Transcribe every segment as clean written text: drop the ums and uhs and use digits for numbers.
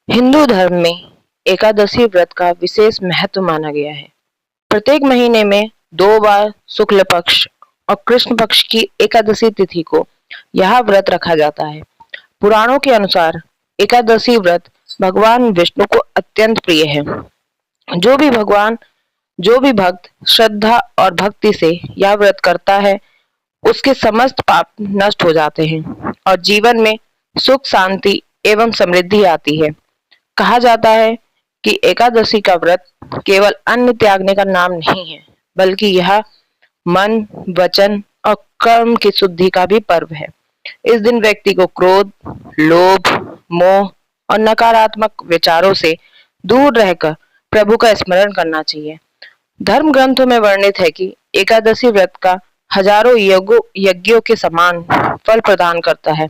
हिंदू धर्म में एकादशी व्रत का विशेष महत्व माना गया है। प्रत्येक महीने में 2 बार शुक्ल पक्ष और कृष्ण पक्ष की एकादशी तिथि को यह व्रत रखा जाता है। पुराणों के अनुसार एकादशी व्रत भगवान विष्णु को अत्यंत प्रिय है। जो भी भगवान जो भी भक्त श्रद्धा और भक्ति से यह व्रत करता है, उसके समस्त पाप नष्ट हो जाते हैं और जीवन में सुख शांति एवं समृद्धि आती है। कहा जाता है कि एकादशी का व्रत केवल अन्न त्यागने का नाम नहीं है, बल्कि यह मन, वचन और कर्म की शुद्धि का भी पर्व है। इस दिन व्यक्ति को क्रोध, लोभ, मोह और नकारात्मक विचारों से दूर रहकर प्रभु का स्मरण करना चाहिए। धर्म ग्रंथों में वर्णित है कि एकादशी व्रत का हजारों यज्ञों के समान फल प्रदान करता है।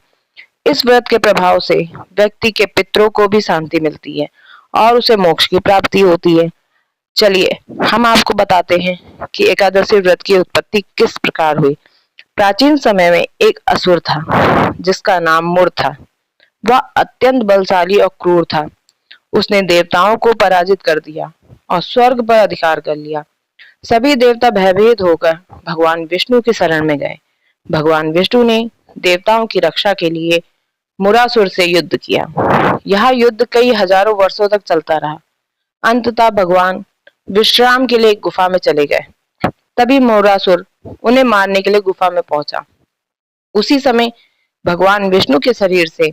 इस व्रत के प्रभाव से व्यक्ति के पितरों को भी शांति मिलती है और उसे मोक्ष की प्राप्ति होती है। चलिए हम आपको बताते हैं कि एकादशी व्रत की उत्पत्ति किस प्रकार हुई। प्राचीन समय में एक असुर था जिसका नाम मुर था। वह अत्यंत बलशाली और क्रूर था। उसने देवताओं को पराजित कर दिया और स्वर्ग पर अधिकार कर लिया। सभी देवता भयभीत होकर भगवान विष्णु की शरण में गए। भगवान विष्णु ने देवताओं की रक्षा के लिए मुरासुर से युद्ध किया। यह युद्ध कई हजारों वर्षों तक चलता रहा। अंततः भगवान विश्राम के लिए एक गुफा में चले गए। तभी मुरासुर उन्हें मारने के लिए गुफा में पहुंचा। उसी समय भगवान विष्णु के शरीर से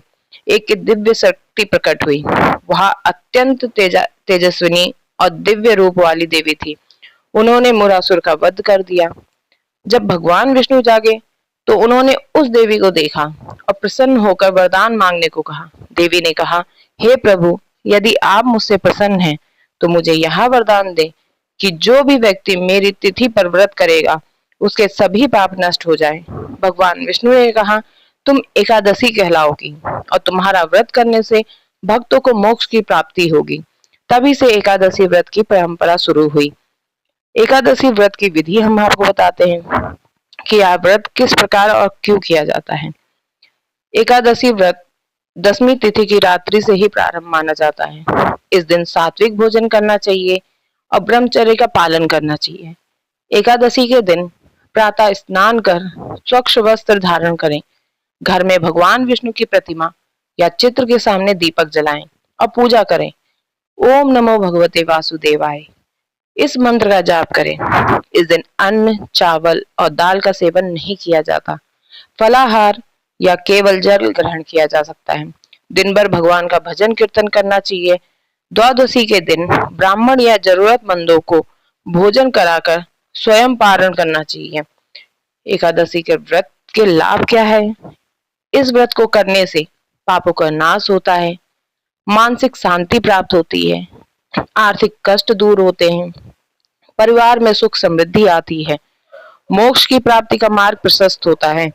एक दिव्य शक्ति प्रकट हुई। वह अत्यंत तेजस्विनी और दिव्य रूप वाली देवी थी। उन्होंने मुरासुर का वध कर दिया। जब भगवान विष्णु जागे तो उन्होंने उस देवी को देखा और प्रसन्न होकर वरदान मांगने को कहा। देवी ने कहा, हे प्रभु, यदि आप मुझसे प्रसन्न हैं तो मुझे यह वरदान दे कि जो भी व्यक्ति मेरी तिथि पर व्रत करेगा उसके सभी पाप नष्ट हो जाए। भगवान विष्णु ने कहा, तुम एकादशी कहलाओगी और तुम्हारा व्रत करने से भक्तों को मोक्ष की प्राप्ति होगी। तभी से एकादशी व्रत की परंपरा शुरू हुई। एकादशी व्रत की विधि हम आपको बताते हैं कि यह व्रत किस प्रकार और क्यों किया जाता है। एकादशी व्रत 10वीं तिथि की रात्रि से ही प्रारंभ माना जाता है। इस दिन सात्विक भोजन करना चाहिए और ब्रह्मचर्य का पालन करना चाहिए। एकादशी के दिन प्रातः स्नान कर स्वच्छ वस्त्र धारण करें। घर में भगवान विष्णु की प्रतिमा या चित्र के सामने दीपक जलाएं और पूजा करें। ओम नमो भगवते वासुदेवाय इस मंत्र का जाप करें। इस दिन अन्न, चावल और दाल का सेवन नहीं किया जाता। फलाहार या केवल जल ग्रहण किया जा सकता है। दिन भर भगवान का भजन कीर्तन करना चाहिए। द्वादशी के दिन ब्राह्मण या जरूरतमंदों को भोजन कराकर स्वयं पारण करना चाहिए। एकादशी के व्रत के लाभ क्या है? इस व्रत को करने से पापों का नाश होता है, मानसिक शांति प्राप्त होती है, आर्थिक कष्ट दूर होते हैं, परिवार में सुख समृद्धि आती है, मोक्ष की प्राप्ति का मार्ग प्रशस्त होता है।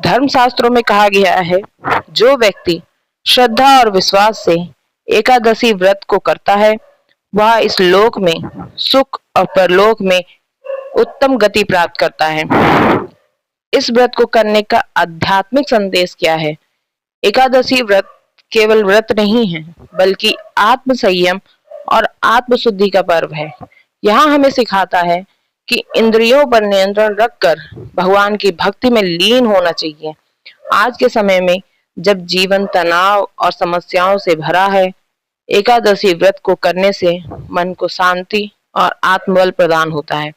धर्म शास्त्रों में कहा गया है, जो व्यक्ति श्रद्धा और विश्वास से एकादशी व्रत को करता है वह इस लोक में सुख और परलोक में उत्तम गति प्राप्त करता है। इस व्रत को करने का आध्यात्मिक संदेश क्या है? एकादशी व्रत केवल व्रत नहीं है, बल्कि आत्म संयम और आत्म शुद्धि का पर्व है। यहाँ हमें सिखाता है कि इंद्रियों पर नियंत्रण रखकर भगवान की भक्ति में लीन होना चाहिए। आज के समय में जब जीवन तनाव और समस्याओं से भरा है, एकादशी व्रत को करने से मन को शांति और आत्मबल प्रदान होता है।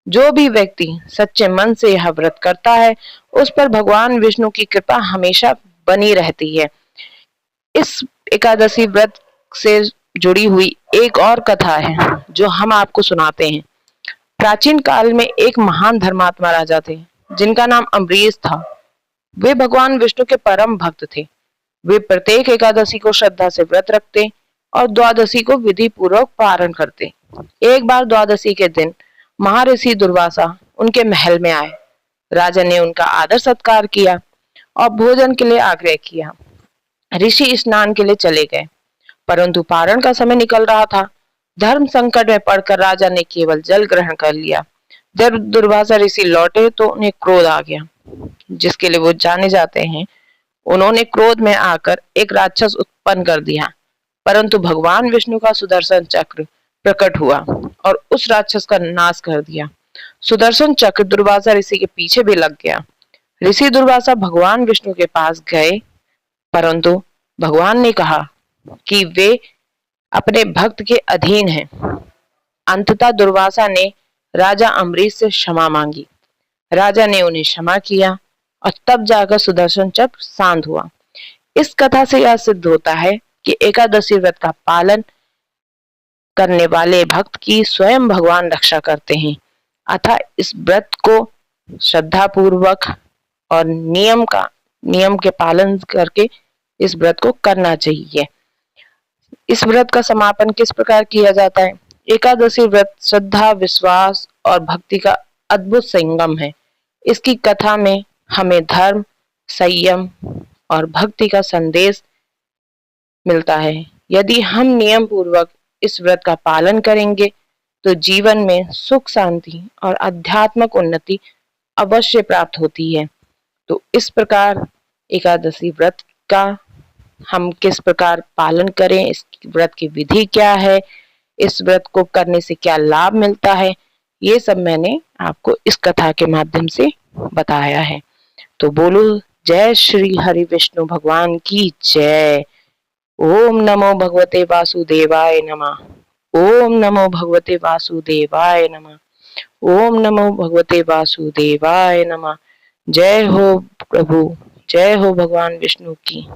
जो भी व्यक्ति सच्चे मन से यह व्रत करता है उस पर भगवान विष्णु की कृपा हमेशा बनी रहती है। इस एकादशी व्रत से जुड़ी हुई एक और कथा है जो हम आपको सुनाते हैं। प्राचीन काल में एक महान धर्मात्मा राजा थे जिनका नाम अम्बरीश था। वे भगवान विष्णु के परम भक्त थे। वे प्रत्येक एकादशी को श्रद्धा से व्रत रखते और द्वादशी को विधि पूर्वक पारण करते। एक बार द्वादशी के दिन महर्षि दुर्वासा उनके महल में आए। राजा ने उनका आदर सत्कार किया और भोजन के लिए आग्रह किया। ऋषि स्नान के लिए चले गए, परंतु पारण का समय निकल रहा था। धर्म संकट में पड़कर राजा ने केवल जल ग्रहण कर लिया। जब दुर्वासा ऋषि लौटे तो उन्हें क्रोध आ गया, जिसके लिए वो जाने जाते हैं। उन्होंने क्रोध में आकर एक राक्षस उत्पन्न कर दिया। परंतु भगवान विष्णु का सुदर्शन चक्र प्रकट हुआ और उस राक्षस का नाश कर दिया। सुदर्शन चक्र दुर्वासा ऋषि के पीछे भी लग गया। ऋषि दुर्वासा भगवान विष्णु के पास गए, परंतु भगवान ने कहा कि वे अपने भक्त के अधीन हैं। अंततः दुर्वासा ने राजा अम्बरीश से क्षमा मांगी। राजा ने उन्हें क्षमा किया और तब जाकर सुदर्शन चक्र शांत हुआ। इस कथा से यह सिद्ध होता है कि एकादशी व्रत का पालन करने वाले भक्त की स्वयं भगवान रक्षा करते हैं। अतः इस व्रत को श्रद्धा पूर्वक और नियम के पालन करके इस व्रत को करना चाहिए। इस व्रत का समापन किस प्रकार किया जाता है? एकादशी व्रत श्रद्धा, विश्वास और भक्ति का अद्भुत संगम है। इसकी कथा में हमें धर्म, संयम और भक्ति का संदेश मिलता है। यदि हम नियम पूर्वक इस व्रत का पालन करेंगे तो जीवन में सुख, शांति और आध्यात्मिक उन्नति अवश्य प्राप्त होती है। तो इस प्रकार एकादशी व्रत का हम किस प्रकार पालन करें, इस व्रत की विधि क्या है, इस व्रत को करने से क्या लाभ मिलता है, ये सब मैंने आपको इस कथा के माध्यम से बताया है। तो बोलो जय श्री हरि विष्णु भगवान की जय। ओम नमो भगवते वासुदेवाय नमः। ओम नमो भगवते वासुदेवाय नमः। ओम नमो भगवते वासुदेवाय नमः। जय हो प्रभु, जय हो भगवान विष्णु की।